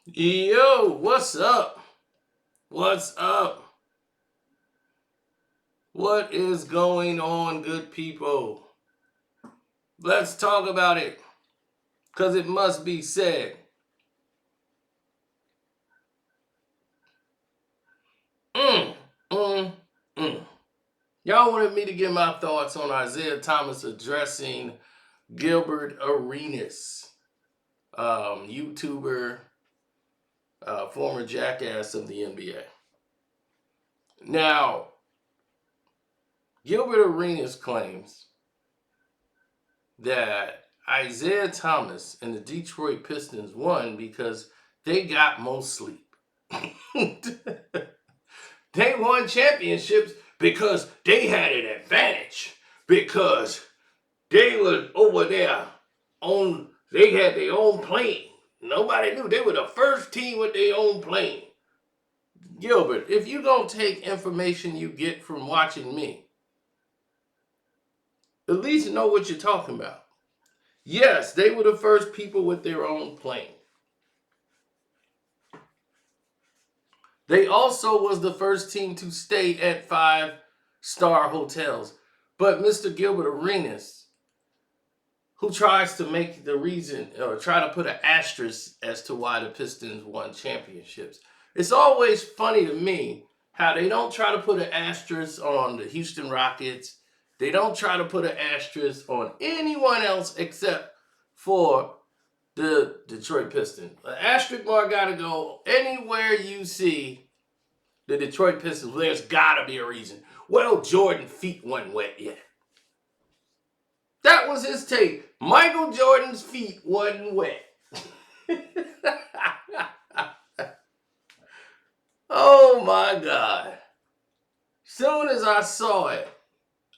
Yo, what's up? What's up? What is going on, good people? Let's talk about it, because it must be said. Mm, mm, mm. Y'all wanted me to give my thoughts on Isiah Thomas addressing Gilbert Arenas, YouTuber, former jackass of the NBA. Now, Gilbert Arenas claims that Isiah Thomas and the Detroit Pistons won because they got more sleep. They won championships because they had an advantage, because they were over there they had their own plane. Nobody knew. They were the first team with their own plane. Gilbert, if you don't take information you get from watching me, at least know what you're talking about. Yes, they were the first people with their own plane. They also was the first team to stay at 5-star hotels. But Mr. Gilbert Arenas, who tries to make the reason or try to put an asterisk as to why the Pistons won championships. It's always funny to me how they don't try to put an asterisk on the Houston Rockets. They don't try to put an asterisk on anyone else except for the Detroit Pistons. An asterisk mark got to go anywhere you see the Detroit Pistons. There's got to be a reason. Well, Jordan's feet wasn't wet yet. That was his take. Michael Jordan's feet wasn't wet. Oh my God. Soon as I saw it,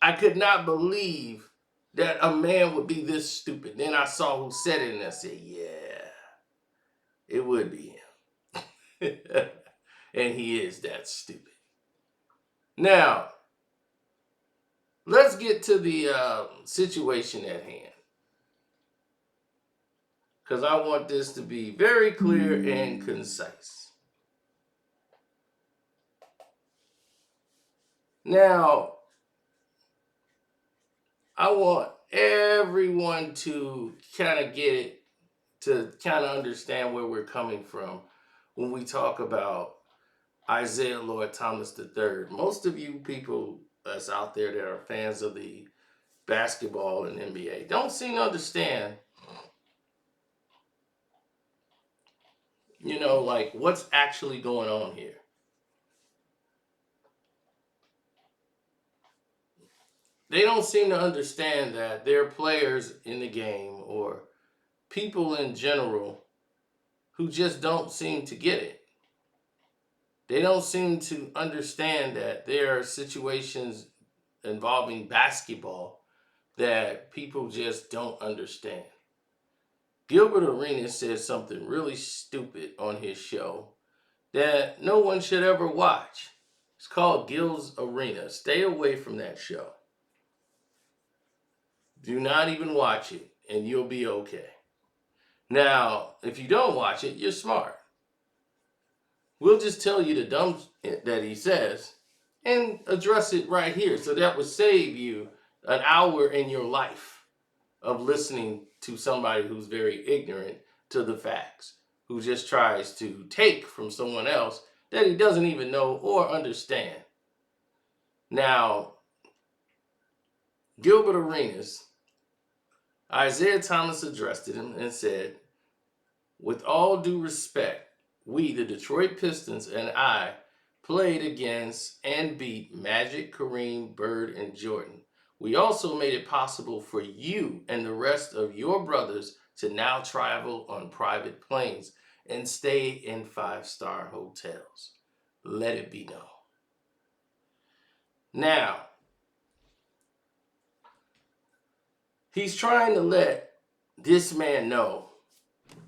I could not believe that a man would be this stupid. Then I saw who said it and I said, yeah, it would be him. And he is that stupid. Now, let's get to the situation at hand, because I want this to be very clear and concise. Now, I want everyone to kind of get it, to kind of understand where we're coming from when we talk about Isiah Lord Thomas III. Most of you people that's out there that are fans of the basketball and NBA don't seem to understand, like what's actually going on here. They don't seem to understand that there are players in the game or people in general who just don't seem to get it. They don't seem to understand that there are situations involving basketball that people just don't understand. Gilbert Arenas said something really stupid on his show that no one should ever watch. It's called Gil's Arena. Stay away from that show. Do not even watch it, and you'll be okay. Now, if you don't watch it, you're smart. We'll just tell you the dumb that he says and address it right here. So that would save you an hour in your life of listening to somebody who's very ignorant to the facts, who just tries to take from someone else that he doesn't even know or understand. Now, Gilbert Arenas, Isiah Thomas addressed him and said, with all due respect, we, the Detroit Pistons, and I played against and beat Magic, Kareem, Bird, and Jordan. We also made it possible for you and the rest of your brothers to now travel on private planes and stay in 5-star hotels. Let it be known. Now, he's trying to let this man know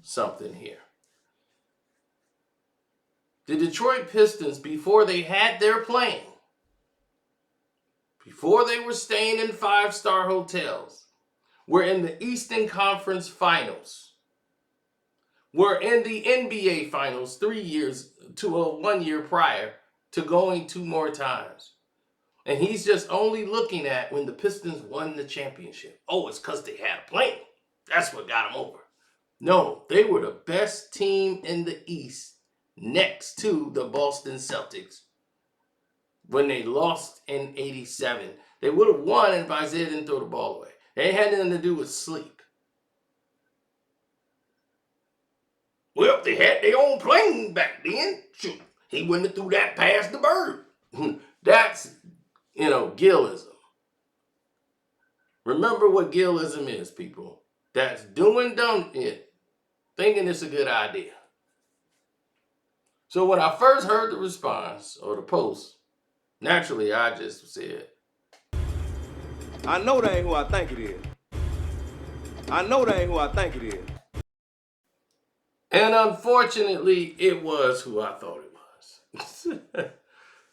something here. The Detroit Pistons, before they had their plane, before they were staying in 5-star hotels, were in the Eastern Conference Finals were in the NBA Finals 3 years to 1 year prior to going 2 more times. And he's just only looking at when the Pistons won the championship. Oh, it's because they had a plan. That's what got them over. No, they were the best team in the East next to the Boston Celtics when they lost in 87. They would have won if Isiah didn't throw the ball away. They had nothing to do with sleep. Well, they had their own plane back then. Shoot, he wouldn't have threw that past the bird. That's, Gillism. Remember what Gillism is, people. That's doing it, thinking it's a good idea. So when I first heard the response or the post, naturally I just said, I know that ain't who I think it is. I know that ain't who I think it is. And unfortunately, it was who I thought it was.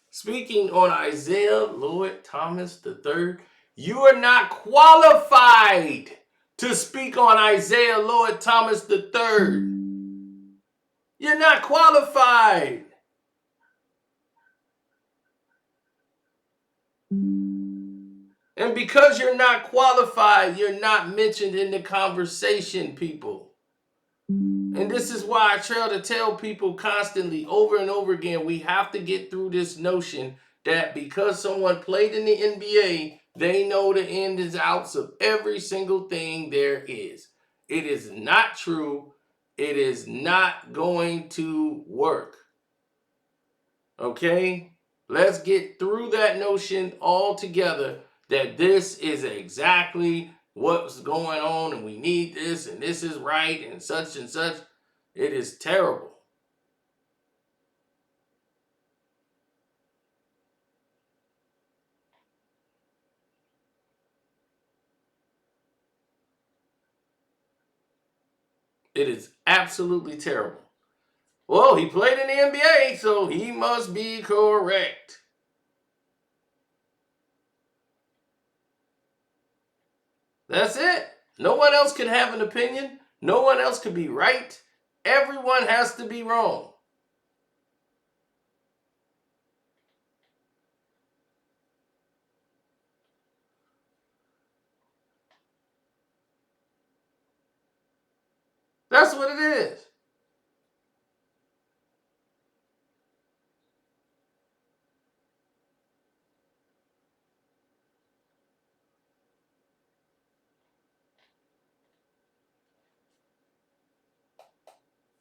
Speaking on Isiah Thomas III, you are not qualified to speak on Isiah Thomas III. You're not qualified. And because you're not qualified, you're not mentioned in the conversation, people. And this is why I try to tell people constantly, over and over again, we have to get through this notion that because someone played in the NBA, they know the ins and outs of every single thing there is. It is not true. It is not going to work. Okay? Let's get through that notion altogether that this is exactly what's going on and we need this and this is right and such and such. It is terrible. It is absolutely terrible. Well, he played in the NBA, so he must be correct. That's it. No one else can have an opinion. No one else can be right. Everyone has to be wrong. That's what it is.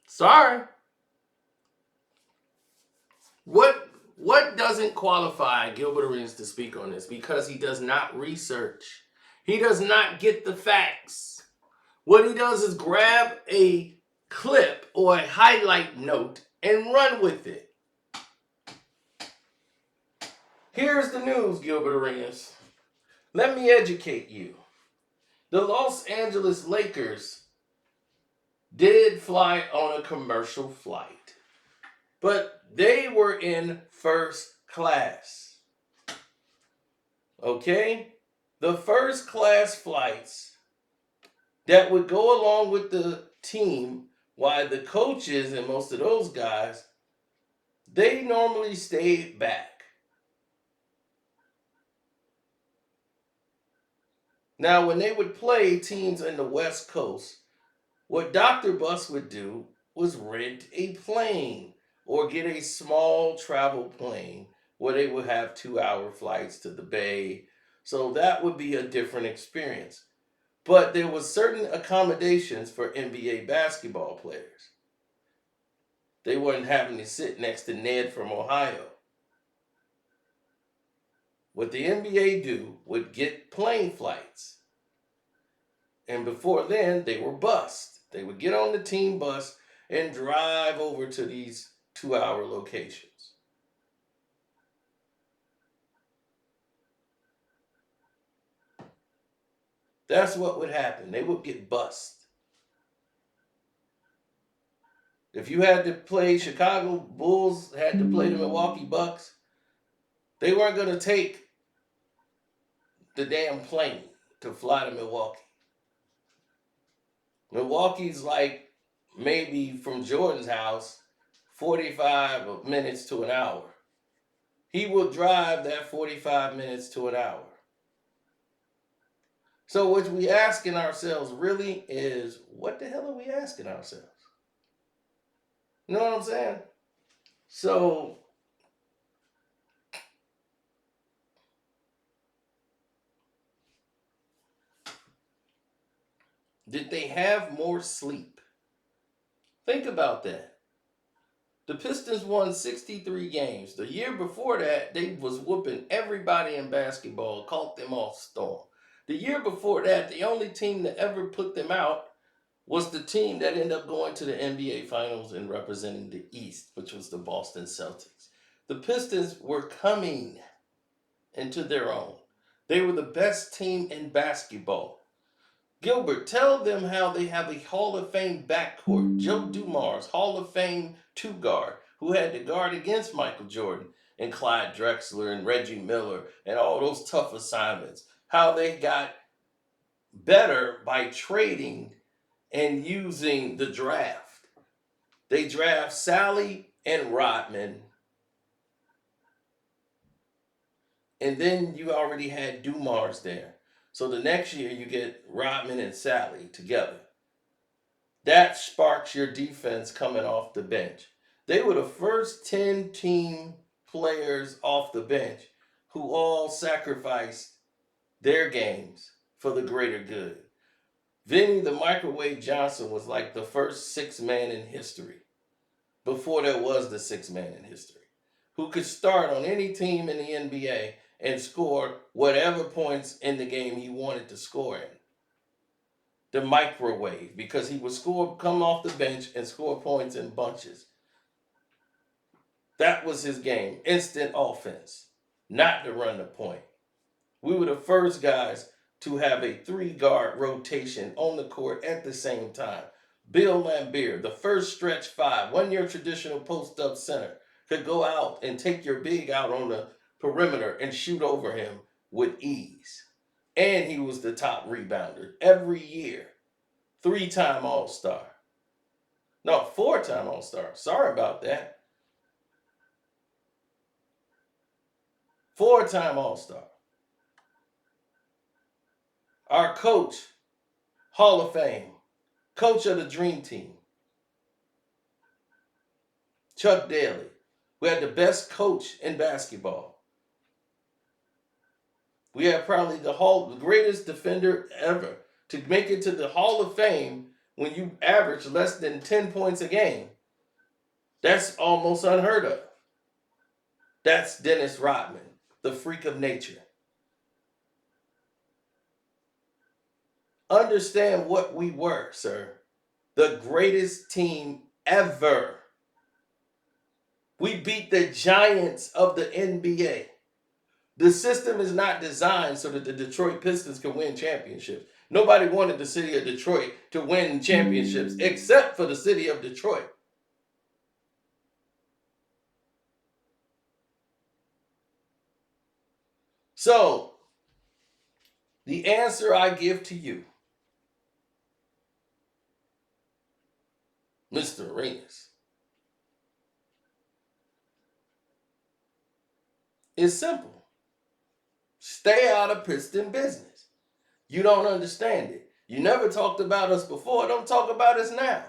Sorry. What doesn't qualify Gilbert Arenas to speak on this? Because he does not research. He does not get the facts. What he does is grab a clip or a highlight note and run with it. Here's the news, Gilbert Arenas. Let me educate you. The Los Angeles Lakers did fly on a commercial flight, but they were in first class. Okay? The first class flights that would go along with the team, while the coaches and most of those guys, they normally stayed back. Now, when they would play teams in the West Coast, what Dr. Bus would do was rent a plane or get a small travel plane where they would have 2-hour flights to the Bay. So that would be a different experience. But there was certain accommodations for NBA basketball players. They weren't having to sit next to Ned from Ohio. What the NBA do would get plane flights. And before then, they were bused. They would get on the team bus and drive over to these 2-hour locations. That's what would happen. They would get bused. If you had to play Chicago Bulls, had to play the Milwaukee Bucks, they weren't going to take the damn plane to fly to Milwaukee. Milwaukee's like maybe from Jordan's house 45 minutes to an hour. He will drive that 45 minutes to an hour. So what we asking ourselves really is, what the hell are we asking ourselves? You know what I'm saying? So did they have more sleep? Think about that. The Pistons won 63 games. The year before that, they was whooping everybody in basketball, caught them off storm. The year before that, the only team that ever put them out was the team that ended up going to the NBA Finals and representing the East, which was the Boston Celtics. The Pistons were coming into their own. They were the best team in basketball. Gilbert, tell them how they have a Hall of Fame backcourt. Joe Dumars, Hall of Fame two-guard, who had to guard against Michael Jordan and Clyde Drexler and Reggie Miller and all those tough assignments. How they got better by trading and using the draft. They draft Sally and Rodman. And then you already had Dumars there. So the next year you get Rodman and Sally together. That sparks your defense coming off the bench. They were the first 10 team players off the bench who all sacrificed their games for the greater good. Vinny the Microwave Johnson was like the first six man in history, before there was the six man in history, who could start on any team in the NBA and score whatever points in the game he wanted to score in. The microwave, because he would come off the bench and score points in bunches. That was his game, instant offense, not to run the point. We were the first guys to have a three-guard rotation on the court at the same time. Bill Laimbeer, the first stretch five, wasn't your traditional post-up center, could go out and take your big out on the perimeter and shoot over him with ease. And he was the top rebounder every year. 3-time All-Star. No, 4-time All-Star. Sorry about that. 4-time All-Star. Our coach, Hall of Fame, coach of the Dream Team, Chuck Daly. We had the best coach in basketball. We had probably the greatest defender ever. To make it to the Hall of Fame when you average less than 10 points a game, that's almost unheard of. That's Dennis Rodman, the freak of nature. Understand what we were, sir. The greatest team ever. We beat the giants of the NBA. The system is not designed so that the Detroit Pistons can win championships. Nobody wanted the city of Detroit to win championships except for the city of Detroit. So, the answer I give to you, Mr. Arenas, is simple. Stay out of Piston business. You don't understand it. You never talked about us before. Don't talk about us now.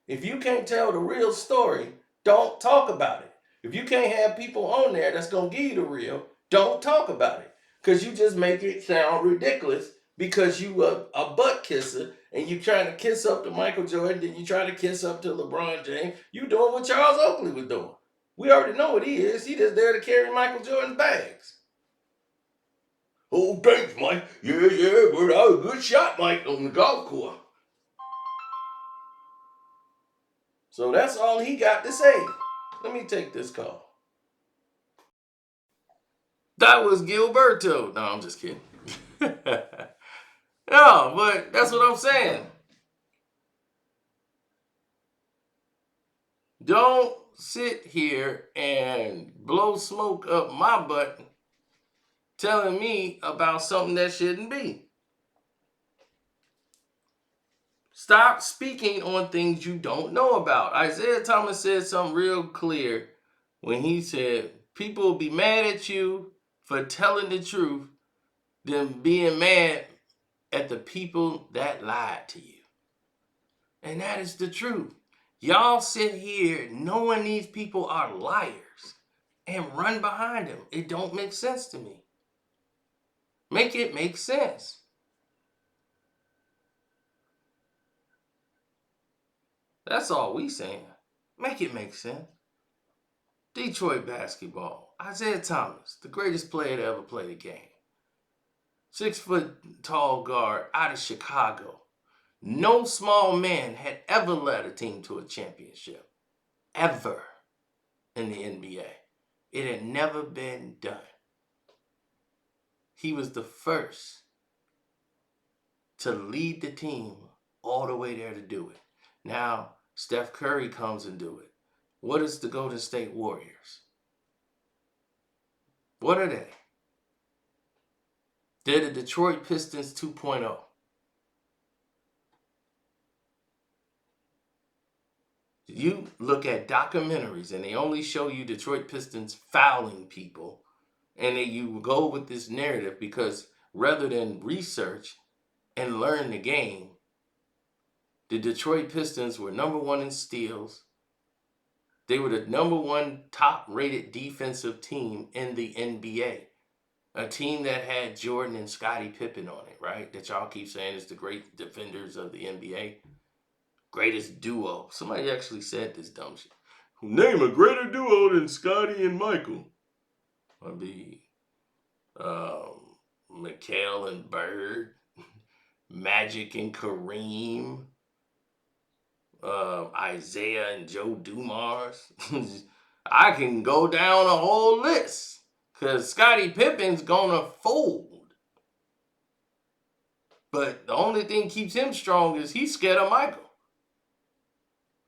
If you can't tell the real story, don't talk about it. If you can't have people on there that's going to give you the real, don't talk about it. Because you just make it sound ridiculous because you a butt kisser and you trying to kiss up to Michael Jordan, then you try to kiss up to LeBron James. You doing what Charles Oakley was doing. We already know what he is. He just there to carry Michael Jordan's bags. Oh, thanks, Mike. Yeah, but that was a good shot, Mike, on the golf course. So that's all he got to say. Let me take this call. That was Gilberto. No, I'm just kidding. No, but that's what I'm saying. Don't sit here and blow smoke up my butt telling me about something that shouldn't be. Stop speaking on things you don't know about. Isiah Thomas said something real clear when he said, people will be mad at you for telling the truth than being mad at the people that lied to you. And that is the truth. Y'all sit here knowing these people are liars and run behind them. It don't make sense to me. Make it make sense. That's all we saying. Make it make sense. Detroit basketball. Isiah Thomas, the greatest player to ever play the game. 6 foot tall guard out of Chicago. No small man had ever led a team to a championship. Ever in the NBA. It had never been done. He was the first to lead the team all the way there to do it. Now, Steph Curry comes and do it. What is the Golden State Warriors? What are they? They're the Detroit Pistons 2.0. You look at documentaries and they only show you Detroit Pistons fouling people, and then you go with this narrative because rather than research and learn the game, the Detroit Pistons were number 1 in steals. They were the number 1 top-rated defensive team in the NBA. A team that had Jordan and Scottie Pippen on it, right? That y'all keep saying is the great defenders of the NBA. Greatest duo. Somebody actually said this dumb shit. Name a greater duo than Scottie and Michael. That'd be Mikhail and Bird. Magic and Kareem. Isaiah and Joe Dumars. I can go down a whole list because Scottie Pippen's gonna fold. But the only thing keeps him strong is he's scared of Michael.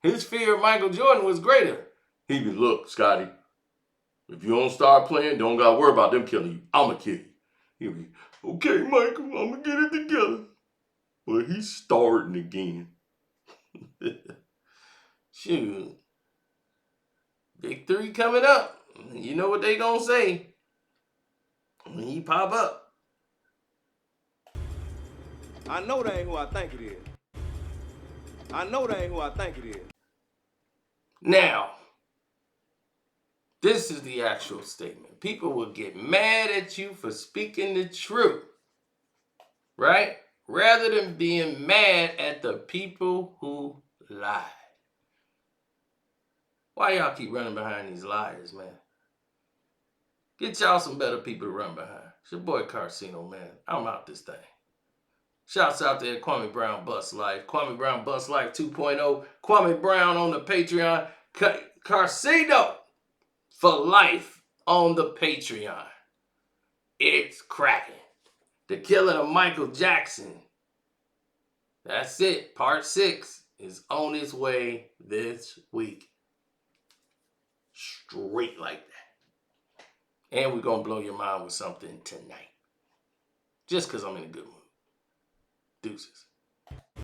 His fear of Michael Jordan was greater. He be, look, Scottie, if you don't start playing, don't gotta worry about them killing you. I'ma kill you. He'll be, okay, Michael, I'ma get it together. But he's starting again. Shoot. Big 3 coming up. You know what they gonna say when he pop up. I know that ain't who I think it is. I know that ain't who I think it is. Now, this is the actual statement. People will get mad at you for speaking the truth, right? Rather than being mad at the people who lied. Why y'all keep running behind these liars, man? Get y'all some better people to run behind. It's your boy Karceno, man. I'm out this thing. Shouts out there, Kwame Brown Bust Life. Kwame Brown Bust Life 2.0. Kwame Brown on the Patreon. Karceno for life on the Patreon. It's cracking. The killing of Michael Jackson. That's it. Part 6 is on its way this week. Straight like that. And we're going to blow your mind with something tonight. Just because I'm in a good mood. Deuces.